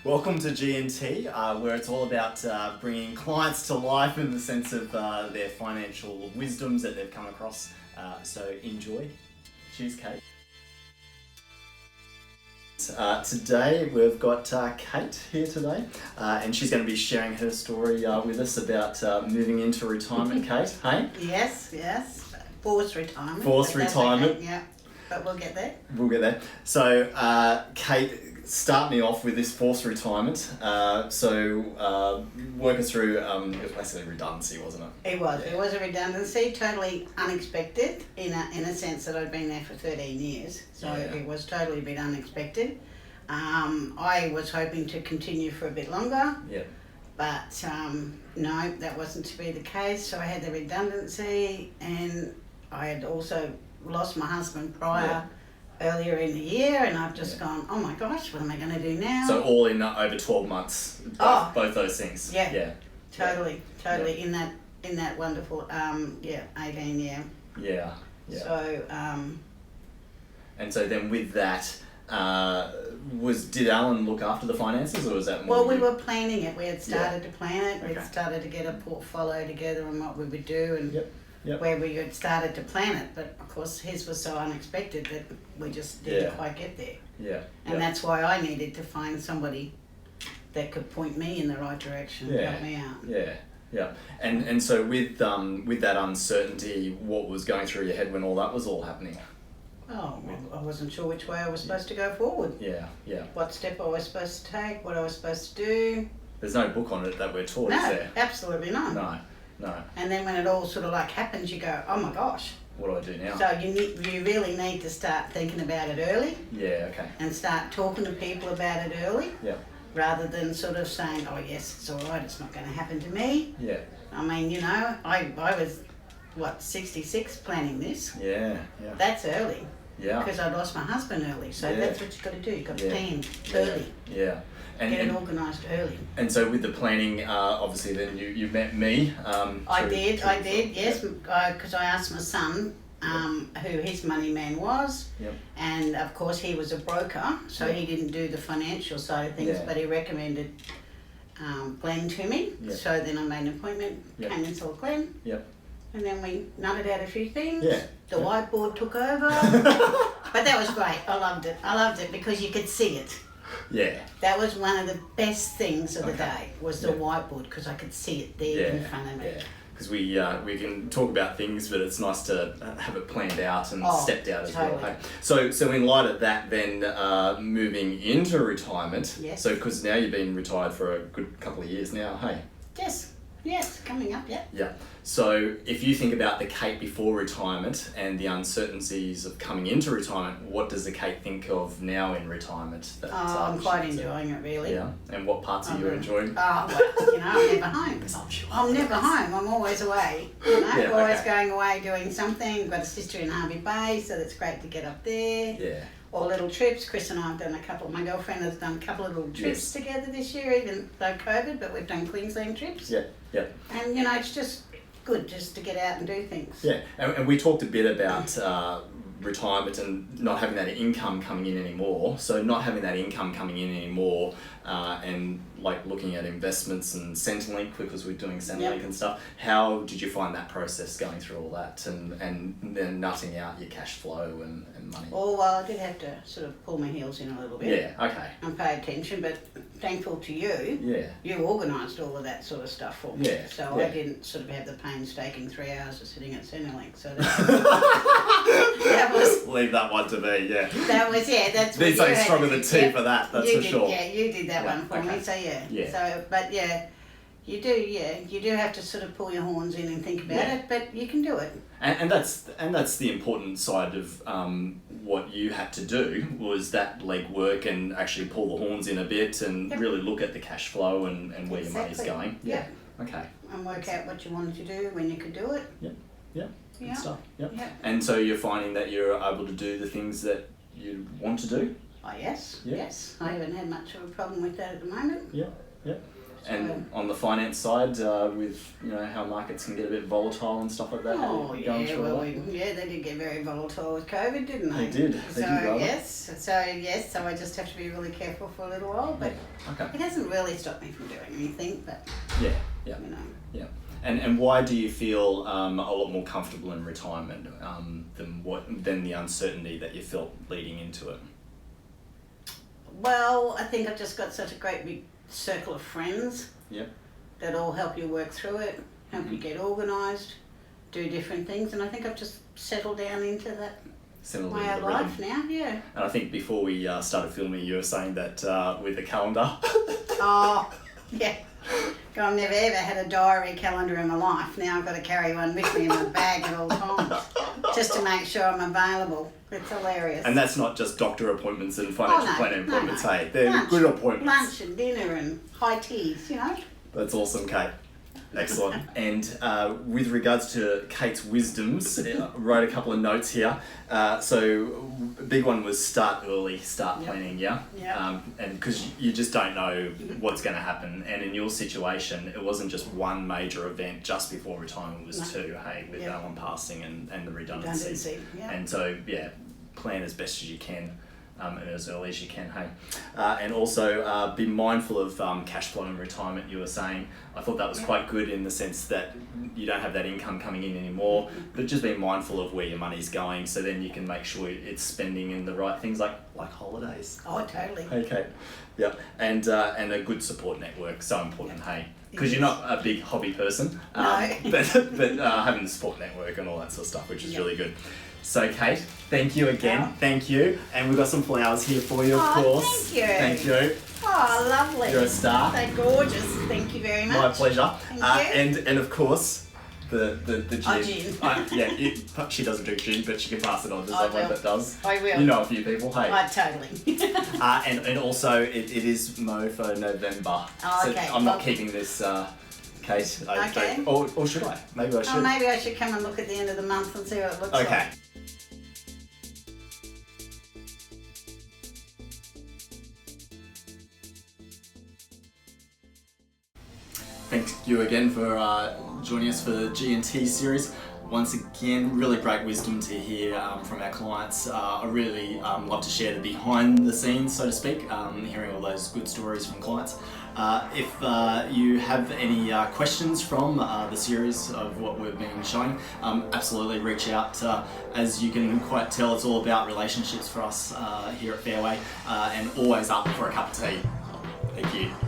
Welcome to G&T, where it's all about bringing clients to life in the sense of their financial wisdoms that they've come across. So enjoy. Cheers, Kate. Today we've got Kate here today, and she's going to be sharing her story with us about moving into retirement. Kate, hey? Yes. Forced retirement. Forced retirement. Okay. Yeah, but we'll get there. We'll get there. So, Kate, start me off with this forced retirement. Work us through, it was basically redundancy, wasn't it? It was. Yeah. It was a redundancy, totally unexpected in a sense that I'd been there for 13 years. So It was totally a bit unexpected. I was hoping to continue for a bit longer. Yeah. But no, that wasn't to be the case. So I had the redundancy, and I had also lost my husband prior earlier in the year, and I've just gone, oh my gosh, what am I going to do now? So all in over 12 months, both those things. Yeah. Totally. Yeah. In that wonderful 18 year. Yeah. So and so then with that, did Alan look after the finances, or was that more? Well, we were planning it. We had started to plan it. Okay. We'd started to get a portfolio together and what we would do, and where we had started to plan it. But of course, his was so unexpected that we just didn't quite get there. Yeah. And that's why I needed to find somebody that could point me in the right direction and help me out. Yeah. And so with that uncertainty, what was going through your head when all that was all happening? Oh, I wasn't sure which way I was supposed to go forward. Yeah. What step I was supposed to take, what I was supposed to do. There's no book on it that we're taught, is there? No, absolutely not. No. And then when it all sort of like happens, you go, oh my gosh. What do I do now? So you really need to start thinking about it early. Yeah, okay. And start talking to people about it early. Yeah. Rather than sort of saying, oh yes, it's all right, it's not going to happen to me. Yeah. I mean, I was, 66 planning this. Yeah. That's early. Yeah. Because I lost my husband early, so that's what you've got to do. You've got to plan early. Yeah. Get it organised early. And so with the planning, obviously then you met me. I did, yes, because I asked my son who his money man was, and of course he was a broker, so he didn't do the financial side of things, but he recommended Glenn to me. So then I made an appointment, came and saw Glenn. And then we nutted out a few things. The whiteboard took over. But that was great. I loved it because you could see it. Yeah. That was one of the best things of the day, was the whiteboard, because I could see it there in front of me. Yeah. Because we can talk about things, but it's nice to have it planned out and stepped out as well. Hey? So in light of that, then moving into retirement. Yes. So because now you've been retired for a good couple of years now, hey? Yes, coming up, Yeah. So if you think about the Kate before retirement and the uncertainties of coming into retirement, what does the Kate think of now in retirement? I'm quite enjoying it, really. Yeah. And what parts are you enjoying? I'm never home. I'm never home. I'm always away. Always going away doing something. I've got a sister in Harvey Bay, so that's great to get up there. Yeah. Or little trips. Chris and I have done my girlfriend has done a couple of little trips together this year, even though COVID, but we've done Queensland trips. Yeah. And, it's just good just to get out and do things. Yeah, and we talked a bit about retirement and not having that income coming in anymore. So not having that income coming in anymore and like looking at investments and Centrelink, because we're doing Centrelink and stuff. How did you find that process going through all that and then nutting out your cash flow and money? Oh, well, I did have to sort of pull my heels in a little bit. Yeah, okay. And pay attention, but thankful to you, you organised all of that sort of stuff for me. So I didn't sort of have the painstaking 3 hours of sitting at Centrelink. So that was... Leave that one to me, That was, that's what Need something strong with the T for that, that's for sure. Yeah, you did that one for me, so So, but you do have to sort of pull your horns in and think about it, but you can do it. And that's the important side of what you had to do, was that legwork and actually pull the horns in a bit and really look at the cash flow and where your money's going. Okay. And work out what you wanted to do, when you could do it. Good stuff. And so you're finding that you're able to do the things that you want to do? Oh yes. I haven't had much of a problem with that at the moment. And on the finance side, with how markets can get a bit volatile and stuff like that. Oh yeah, they did get very volatile with COVID, didn't they? They did. So I just have to be really careful for a little while, but it hasn't really stopped me from doing anything. But yeah. And why do you feel a lot more comfortable in retirement than the uncertainty that you felt leading into it? Well, I think I've just got such a great big circle of friends. Yep. That all help you work through it, help you get organised, do different things, and I think I've just settled down into that way of life now. Yeah. And I think before we started filming, you were saying that with a calendar. Oh, yeah. I've never ever had a diary calendar in my life. Now I've got to carry one with me in my bag at all times, just to make sure I'm available. It's hilarious. And that's not just doctor appointments and financial planning appointments, hey? They're lunch, good appointments. Lunch and dinner and high teas, That's awesome, Kate. Excellent. And with regards to Kate's wisdoms, I wrote a couple of notes here. So a big one was start early, start planning, yeah? And because you just don't know what's going to happen. And in your situation, it wasn't just one major event just before retirement, it was two, hey, with Alan passing and the redundancy. And so, plan as best as you can. And as early as you can, hey. And also be mindful of cash flow in retirement, you were saying. I thought that was quite good in the sense that you don't have that income coming in anymore, but just be mindful of where your money's going so then you can make sure it's spending in the right things like holidays. Oh, totally. Okay, yeah. And a good support network, so important, hey. Because you're not a big hobby person, no. but having the support network and all that sort of stuff, which is really good. So Kate, thank you again. Thank you. And we've got some flowers here for you, of course. Thank you. Thank you. Oh, lovely. You're a star. They're gorgeous. Thank you very much. My pleasure. Thank you. And of course, the gin. Oh, gin. She doesn't drink gin, but she can pass it on to someone that does. I will. You know a few people, hey. Totally. And also, it is MoFo November. Oh, okay. So I'm not keeping this... Kate, okay. Or should I? Maybe I should. Oh, maybe I should come and look at the end of the month and see what it looks like. Okay. Thank you again for joining us for the G&T series. Once again, really great wisdom to hear from our clients. I really love to share the behind the scenes, so to speak, hearing all those good stories from clients. If you have any questions from the series of what we've been showing, absolutely reach out. As you can quite tell, it's all about relationships for us here at Fairway, and always up for a cup of tea. Thank you.